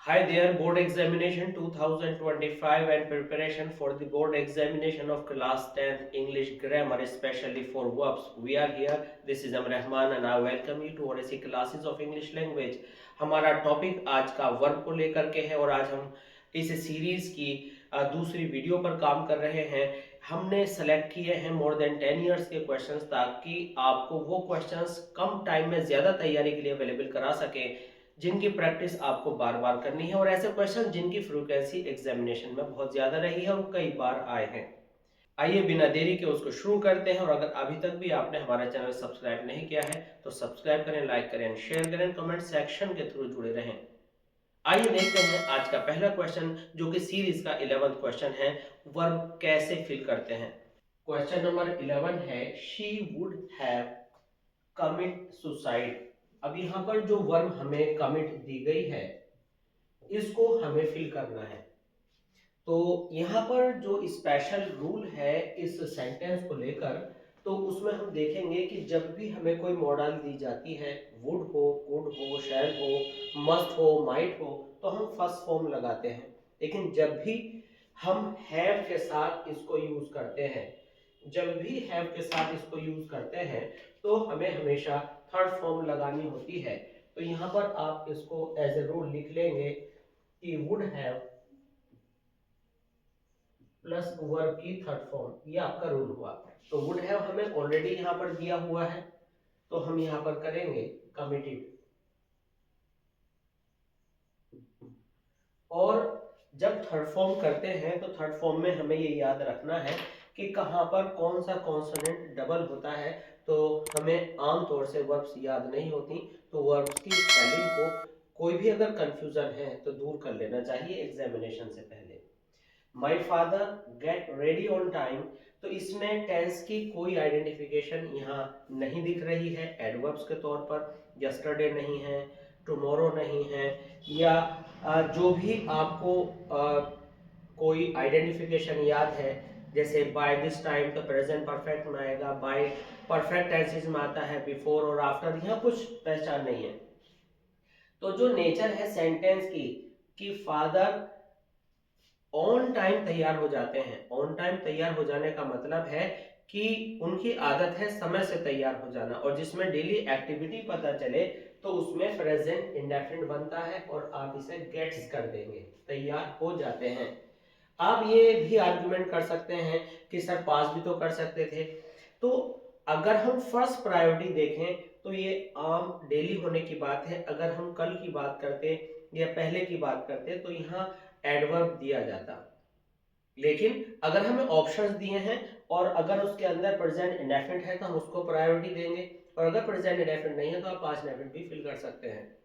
Hi there, board examination 2025 and preparation for the board examination of class 10th English grammar, especially for verbs. We are here. This is Rahman and I welcome you to our classes of English language. हमारा topic आज का verb को लेकर के है और आज हम इस सीरीज की दूसरी वीडियो पर काम कर रहे हैं। हमने सेलेक्ट किए हैं मोर देन 10 इयर्स के क्वेश्चंस ताकि आपको वो क्वेश्चंस कम टाइम में ज्यादा तैयारी के लिए अवेलेबल करा सके, जिनकी प्रैक्टिस आपको बार बार करनी है और ऐसे क्वेश्चन जिनकी फ्रीक्वेंसी एग्जामिनेशन में बहुत ज्यादा रही है और कई बार आए हैं। आइए बिना देरी के उसको शुरू करते हैं और अगर अभी तक भी आपने हमारा चैनल सब्सक्राइब नहीं किया है तो सब्सक्राइब करें, लाइक करें, शेयर करें, कमेंट सेक्शन के थ्रू जुड़े रहें। आइए देखते हैं आज का पहला क्वेश्चन जो कि सीरीज का 11th क्वेश्चन है, वर्ब कैसे फिल करते हैं। क्वेश्चन नंबर 11 है she would have commit suicide. अब यहाँ पर जो वर्ब हमें कमिट दी गई है इसको हमें फिल करना है। तो यहाँ पर जो स्पेशल रूल है इस सेंटेंस को लेकर, तो उसमें हम देखेंगे कि जब भी हमें कोई मॉडल दी जाती है, वुड हो, कुड हो, शैल हो, मस्ट हो, माइट हो, तो हम फर्स्ट फॉर्म लगाते हैं। लेकिन जब भी हम हैव के साथ इसको यूज करते हैं, जब भी हैव के साथ इसको यूज करते हैं तो हमें हमेशा थर्ड फॉर्म लगानी होती है। तो यहाँ पर आप इसको एज ए रूल लिख लेंगे कि वुड हैव प्लस वर्ब की थर्ड फॉर्म, ये आपका रूल हुआ। तो वुड हैव हमें ऑलरेडी यहाँ पर दिया हुआ है तो हम यहाँ पर करेंगे कमिटेड। और जब थर्ड फॉर्म करते हैं तो थर्ड फॉर्म में हमें ये याद रखना है कि कहाँ पर कौन सा कॉन्सोनेंट डबल होता है। तो हमें आमतौर से वर्ब्स याद नहीं होती, तो वर्ब्स की स्पेलिंग को कोई भी अगर कंफ्यूजन है तो दूर कर लेना चाहिए एग्जामिनेशन से पहले। My father get ready on time, तो इसमें टेंस की कोई आइडेंटिफिकेशन यहाँ नहीं दिख रही है एडवर्ब्स के तौर पर। यस्टरडे नहीं है, टुमारो नहीं है, या जो भी आपको कोई आइडेंटिफिकेशन याद है, जैसे बाय दिस टाइम तो प्रेजेंट परफेक्ट में आएगा, बाय परफेक्ट टेंसेस में आता है, बिफोर और आफ्टर, यहाँ कुछ पहचान नहीं है। तो जो नेचर है सेंटेंस की कि फादर ऑन टाइम तैयार हो जाते हैं, ऑन टाइम तैयार हो जाने का मतलब है कि उनकी आदत है समय से तैयार हो जाना, और जिसमें डेली एक्टिविटी पता चले तो उसमें प्रेजेंट इंडेफिनिट बनता है और आप इसे गेट्स कर देंगे, तैयार हो जाते हैं। आप ये भी आर्गुमेंट कर सकते हैं कि सर पास भी तो कर सकते थे। तो अगर हम फर्स्ट प्रायोरिटी देखें तो ये आम डेली होने की बात है। अगर हम कल की बात करते या पहले की बात करते तो यहाँ एडवर्ब दिया जाता, लेकिन अगर हमें ऑप्शंस दिए हैं और अगर उसके अंदर प्रेजेंट इंडेफिनिट है तो हम उसको प्रायोरिटी देंगे, और अगर प्रेजेंट इंडेफिनिट नहीं है तो आप पास्ट इंडेफिनिट भी फिल कर सकते हैं।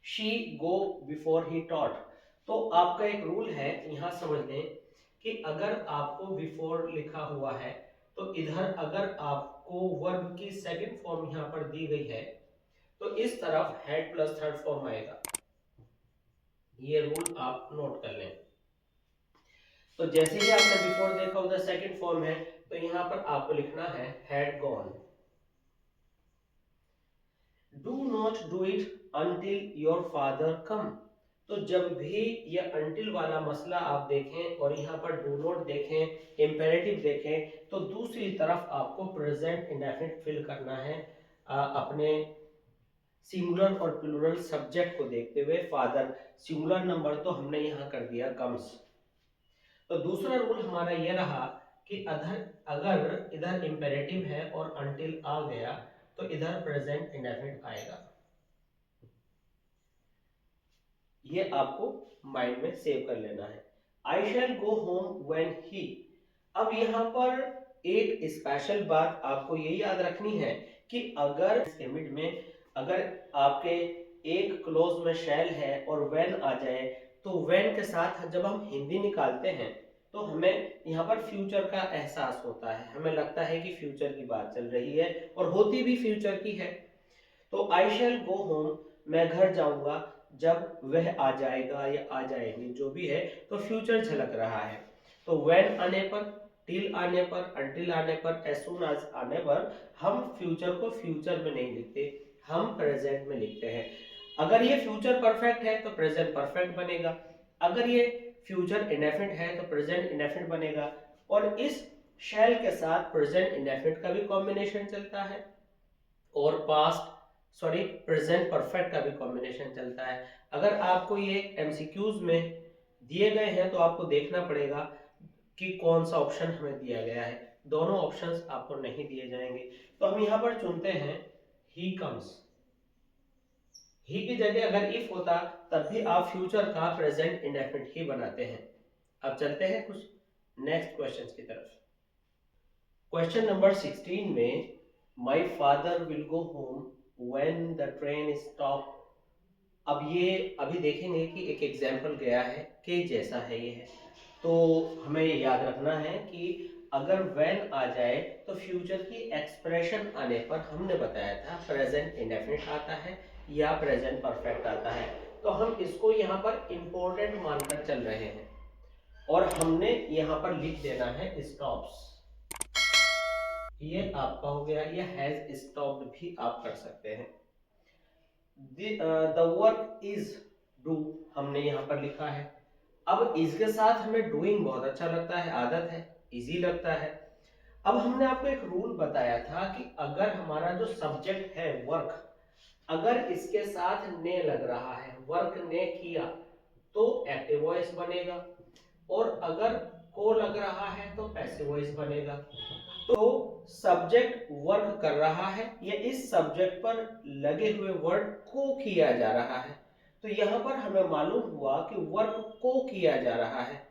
She go before he taught, तो आपका एक रूल है यहाँ समझ लें कि अगर आपको बिफोर लिखा हुआ है तो इधर अगर आपको वर्ब की सेकंड फॉर्म यहाँ पर दी गई है तो इस तरफ हेड प्लस थर्ड फॉर्म आएगा। ये रूल आप नोट कर लें। तो जैसे ही आपने बिफोर देखा उधर सेकंड फॉर्म है, तो यहाँ पर आपको लिखना है had gone. Do not do it until your father कम, तो जब भी ये अंटिल वाला मसला आप देखें और यहाँ पर डू नॉट देखें, इंपेरेटिव देखें, तो दूसरी तरफ आपको प्रेजेंट इंडेफिनिट फिल करना है अपने सिंगुलर और प्लूरल सब्जेक्ट को देखते हुए। फादर सिंगुलर नंबर तो हमने यहाँ कर दिया कम्स। तो दूसरा रूल हमारा ये रहा कि अगर इधर इंपेरेटिव है और अंटिल आ गया तो इधर प्रेजेंट इंडेफिनिट आएगा। ये आपको माइंड में सेव कर लेना है। आई शैल गो होम व्हेन ही, अब यहाँ पर एक स्पेशल बात आपको ये याद रखनी है कि अगर इसके मिड में अगर आपके एक क्लोज में शैल है और व्हेन आ जाए तो व्हेन के साथ जब हम हिंदी निकालते हैं तो हमें यहाँ पर फ्यूचर का एहसास होता है, हमें लगता है कि फ्यूचर की बात चल रही है और होती भी फ्यूचर की है। तो आई शैल गो होम, मैं घर जाऊंगा जब वह आ जाएगा या आ जाएगी जो भी है, तो फ्यूचर झलक रहा है। तो व्हेन आने पर, टिल आने पर, अंटिल आने पर, एज सून एज आने पर हम फ्यूचर को फ्यूचर में नहीं लिखते, हम प्रेजेंट में लिखते हैं। अगर ये फ्यूचर परफेक्ट है तो प्रेजेंट परफेक्ट बनेगा, अगर ये फ्यूचर इंडेफिनिट है तो प्रेजेंट इंडेफिनिट बनेगा। और इस शैल के साथ प्रेजेंट इंडेफिनिट का भी कॉम्बिनेशन चलता है और प्रेजेंट परफेक्ट का भी कॉम्बिनेशन चलता है। अगर आपको ये एमसीक्यूज में दिए गए हैं तो आपको देखना पड़ेगा कि कौन सा ऑप्शन हमें दिया गया है, दोनों ऑप्शंस आपको नहीं दिए जाएंगे। तो हम यहाँ पर चुनते हैं ही कम्स। ही की जगह अगर इफ होता तब भी आप फ्यूचर का प्रेजेंट इंडेफिनिट ही बनाते हैं। अब चलते हैं कुछ नेक्स्ट क्वेश्चंस की तरफ। क्वेश्चन नंबर 16 में my father will go home when the train stop. अब ये अभी देखेंगे कि एक एग्जाम्पल गया है कि जैसा है ये है, तो हमें ये याद रखना है कि अगर व्हेन आ जाए तो फ्यूचर की एक्सप्रेशन आने पर हमने बताया था प्रेजेंट इंडेफिनिट आता है या प्रेजेंट परफेक्ट आता है। तो हम इसको यहाँ पर इम्पोर्टेंट मानकर चल रहे हैं और हमने यहाँ पर लिख देना है स्टॉप्स। ये आपका हो गया, ये हैज स्टॉप्ड भी आप कर सकते हैं। द वर्क इज डू हमने यहाँ पर लिखा है। अब इसके साथ हमें डूइंग बहुत अच्छा लगता है, आदत है, इजी लगता है। अब हमने आपको एक रूल बताया था कि अगर हमारा जो सब्जेक्ट है वर्क, अगर इसके साथ ने लग रहा है, वर्क ने किया, तो एक्टिव वॉइस बनेगा, और अगर को लग रहा है तो पैसिव वॉइस बनेगा। तो सब्जेक्ट वर्क कर रहा है या इस सब्जेक्ट पर लगे हुए वर्ड को किया जा रहा है, तो यहां पर हमें मालूम हुआ कि वर्क को किया जा रहा है।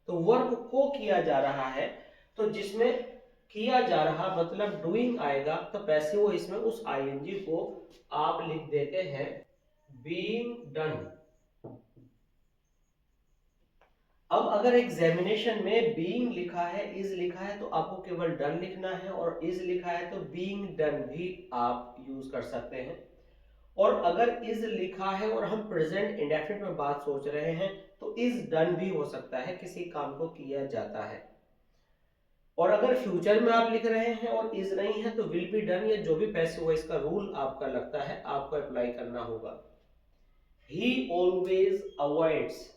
तो वर्क को किया जा रहा है, तो जिसमें किया जा रहा मतलब डूइंग आएगा, तो पैसिव वॉइस में उस आईएनजी को आप लिख देते हैं बीइंग डन। अब अगर एग्जामिनेशन में बीइंग लिखा है, इज लिखा है, तो आपको केवल डन लिखना है, और इज लिखा है तो बीइंग डन भी आप यूज कर सकते हैं। और अगर इज लिखा है और हम प्रेजेंट इंडेफिनिट में बात सोच रहे हैं तो इज डन भी हो सकता है, किसी काम को किया जाता है। और अगर फ्यूचर में आप लिख रहे हैं और इज नहीं है तो विल बी डन, या जो भी पैसिव वॉइस का रूल आपका लगता है आपको अप्लाई करना होगा। ही ऑलवेज अवॉइड्स,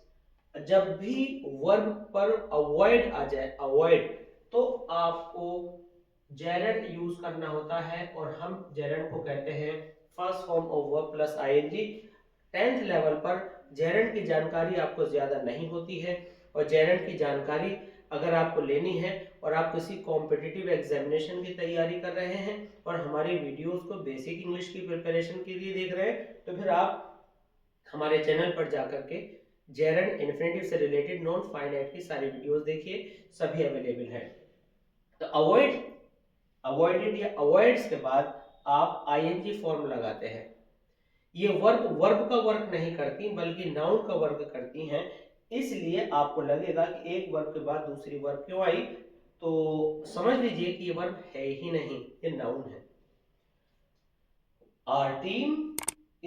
जब भी वर्ब पर अवॉइड आ जाए, अवॉइड, तो आपको जेरेंट यूज करना होता है, और हम जेरेंट को कहते हैं first form of verb plus ING. 10th level पर जेरेंट की जानकारी आपको ज्यादा नहीं होती है, और जेरेंट की जानकारी अगर आपको लेनी है और आप किसी कॉम्पिटिटिव एग्जामिनेशन की तैयारी कर रहे हैं और हमारी वीडियोस को बेसिक इंग्लिश की प्रिपरेशन के लिए देख रहे हैं, तो फिर आप हमारे चैनल पर जाकर के जेरेंट इन्फिनेटिव से रिलेटेड नॉन फाइनाइट की सारी वीडियोस देखिए, सभी अवेलेबल है। तो अवॉइड, अवॉइडेड या अवॉइड्स के बाद आप आईएनजी फॉर्म लगाते हैं। ये वर्ब का वर्क नहीं करती बल्कि नाउन का वर्क करती हैं, इसलिए आपको लगेगा कि एक वर्ब के बाद दूसरी वर्ब क्यों आई, तो समझ लीजिए कि ये वर्ब है ही नहीं, ये नाउन है। Our team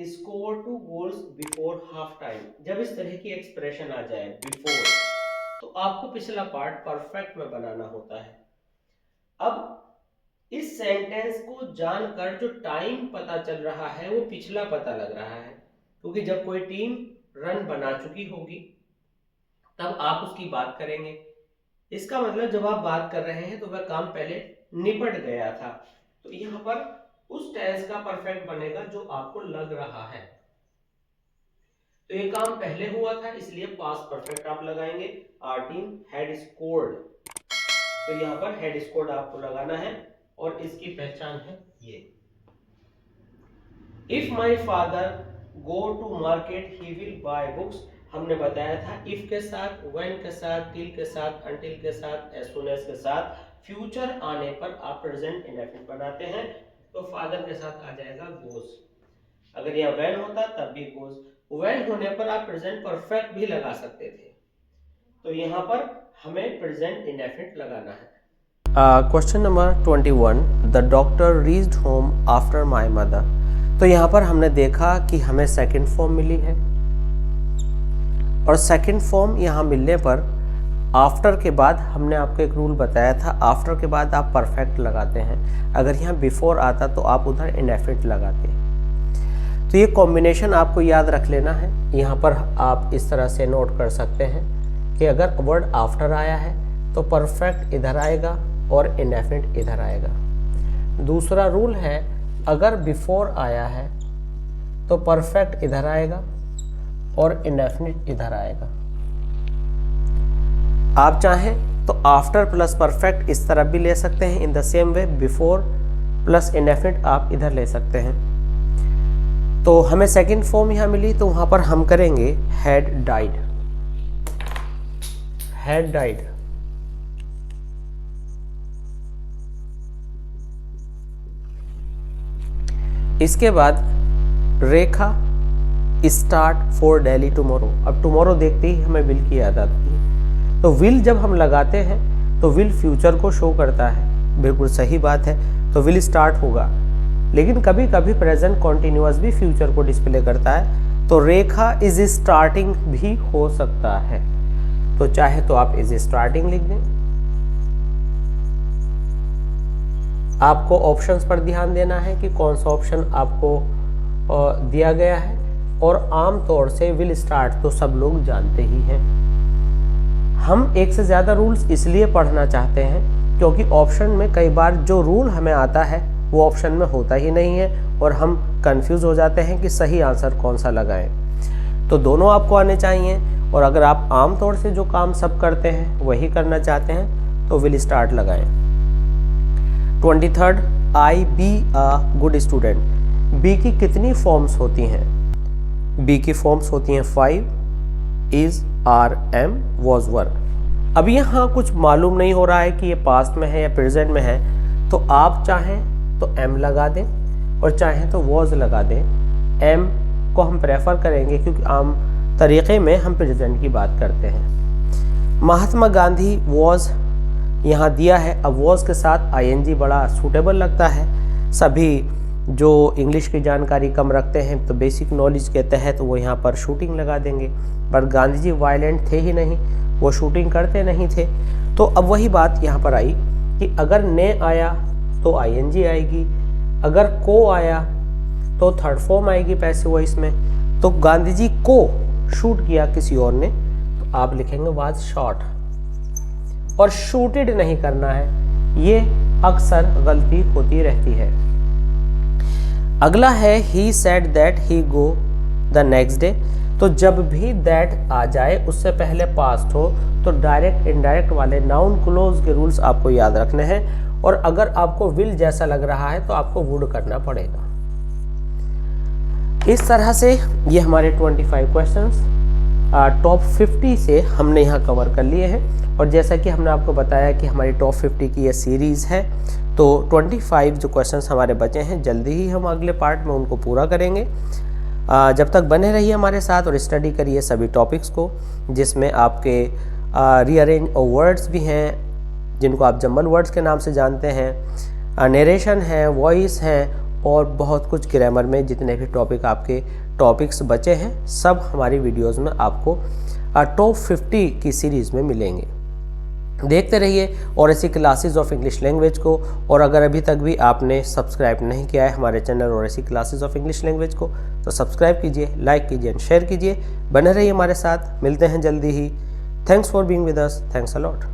score 2 goals before half time, जब इस तरह की एक्सप्रेशन आ जाए बिफोर, तो आपको पिछला पार्ट परफेक्ट में बनाना होता है। अब इस सेंटेंस को जानकर जो टाइम पता चल रहा है वो पिछला पता लग रहा है, क्योंकि जब कोई टीम रन बना चुकी होगी तब आप उसकी बात करेंगे। इसका मतलब जब आप बात कर रहे हैं तो वह काम पहले निपट गया था, तो यहाँ पर उस टेंस का परफेक्ट बनेगा जो आपको लग रहा है। तो ये काम पहले हुआ था इसलिए पास्ट परफेक्ट आप लगाएंगे। आवर टीम हैड स्कोर्ड, तो यहाँ पर हैड स्कोर्ड आपको लगाना है, और इसकी पहचान है ये। If my father go to market he will buy books, हमने बताया था इफ के साथ, व्हेन के साथ, टिल के साथ, अनटिल के साथ, एज सून एज के साथ फ्यूचर आने पर आप प्रेजेंट इंडेफिनिट बनाते हैं, तो फादर के साथ आ जाएगा गोज। अगर यहाँ व्हेन होता तब भी गोज। व्हेन होने पर आप प्रेजेंट परफेक्ट भी लगा सकते थे, तो यहाँ पर हमें प्रेजेंट इंडेफिनिट लगाना है। Question number 21, the doctor reached home after my mother. तो यहाँ पर हमने देखा कि हमें सेकंड फॉर्म मिली है, और सेकंड फॉर्म यहाँ मिलने पर आफ्टर के बाद हमने आपको एक रूल बताया था, आफ्टर के बाद आप परफेक्ट लगाते हैं। अगर यहाँ बिफोर आता तो आप उधर इंडेफिनिट लगाते। तो ये कॉम्बिनेशन आपको याद रख लेना है। यहाँ पर आप इस तरह से नोट कर सकते हैं कि अगर वर्ड आफ्टर आया है तो परफेक्ट इधर आएगा और इंडेफिनिट इधर आएगा। दूसरा रूल है, अगर बिफोर आया है तो परफेक्ट इधर आएगा और इंडेफिनिट इधर आएगा। आप चाहें तो आफ्टर प्लस परफेक्ट इस तरफ भी ले सकते हैं। In the same way before plus indefinite आप इधर ले सकते हैं। तो हमें सेकंड फॉर्म यहाँ मिली, तो वहां पर हम करेंगे हैड डाइड। Had died. इसके बाद रेखा स्टार्ट फॉर दिल्ली टुमारो। अब टुमारो देखते ही हमें विल की याद आती है। तो विल जब हम लगाते हैं तो विल फ्यूचर को शो करता है, बिल्कुल सही बात है, तो विल स्टार्ट होगा। लेकिन कभी कभी प्रेजेंट कॉन्टिन्यूअस भी फ्यूचर को डिस्प्ले करता है, तो रेखा इज स्टार्टिंग भी हो सकता है। तो चाहे तो आप इज स्टार्टिंग लिख दें। आपको ऑप्शंस पर ध्यान देना है कि कौन सा ऑप्शन आपको दिया गया है, और आम तौर से विल स्टार्ट तो सब लोग जानते ही हैं। हम एक से ज़्यादा रूल्स इसलिए पढ़ना चाहते हैं क्योंकि ऑप्शन में कई बार जो रूल हमें आता है वो ऑप्शन में होता ही नहीं है और हम कंफ्यूज हो जाते हैं कि सही आंसर कौन सा लगाएं। तो दोनों आपको आने चाहिए, और अगर आप आम तौर से जो काम सब करते हैं वही करना चाहते हैं तो विल स्टार्ट लगाएं। 23rd, I be a good student. Be की कितनी फॉर्म्स होती हैं? बी की फॉर्म्स होती हैं 5, इज, आर, एम, वॉज, वर। अब यहाँ कुछ मालूम नहीं हो रहा है कि ये पास्ट में है या प्रेजेंट में है, तो आप चाहें तो एम लगा दें और चाहें तो वॉज लगा दें। एम को हम प्रेफर करेंगे क्योंकि आम तरीक़े में हम प्रेजेंट की बात करते हैं। महात्मा गांधी वॉज यहाँ दिया है। अब वॉज के साथ आईएनजी बड़ा सूटेबल लगता है। सभी जो इंग्लिश की जानकारी कम रखते हैं तो बेसिक नॉलेज के तहत वो यहाँ पर शूटिंग लगा देंगे, पर गांधी जी वायलेंट थे ही नहीं, वो शूटिंग करते नहीं थे। तो अब वही बात यहाँ पर आई कि अगर ने आया तो आईएनजी आएगी, अगर को आया तो थर्ड फॉर्म आएगी पैसिव वॉइस में। तो गांधी जी को शूट किया किसी और ने, तो आप लिखेंगे वाज शॉट, और शूटेड नहीं करना है, ये अक्सर गलती होती रहती है। अगला है he said that he go the next day. तो जब भी दैट आ जाए उससे पहले पास्ट हो तो डायरेक्ट इनडायरेक्ट वाले नाउन क्लोज के रूल्स आपको याद रखने हैं, और अगर आपको विल जैसा लग रहा है तो आपको वुड करना पड़ेगा। इस तरह से ये हमारे 25 क्वेश्चंस टॉप 50 से हमने यहाँ कवर कर लिए हैं, और जैसा कि हमने आपको बताया कि हमारी टॉप 50 की ये सीरीज़ है, तो 25 जो क्वेश्चंस हमारे बचे हैं जल्दी ही हम अगले पार्ट में उनको पूरा करेंगे। जब तक बने रहिए हमारे साथ और स्टडी करिए सभी टॉपिक्स को, जिसमें आपके रीअरेंज वर्ड्स भी हैं जिनको आप जंबल वर्ड्स के नाम से जानते हैं, नरेशन है, वॉइस है, और बहुत कुछ ग्रामर में जितने भी टॉपिक आपके टॉपिक्स बचे हैं सब हमारी वीडियोस में आपको टॉप 50 की सीरीज़ में मिलेंगे। देखते रहिए और ऐसी क्लासेस ऑफ इंग्लिश लैंग्वेज को, और अगर अभी तक भी आपने सब्सक्राइब नहीं किया है हमारे चैनल और ऐसी क्लासेस ऑफ इंग्लिश लैंग्वेज को, तो सब्सक्राइब कीजिए, लाइक कीजिए एंड शेयर कीजिए। बने रहिए हमारे साथ, मिलते हैं जल्दी ही। Thanks for being with us, thanks a lot.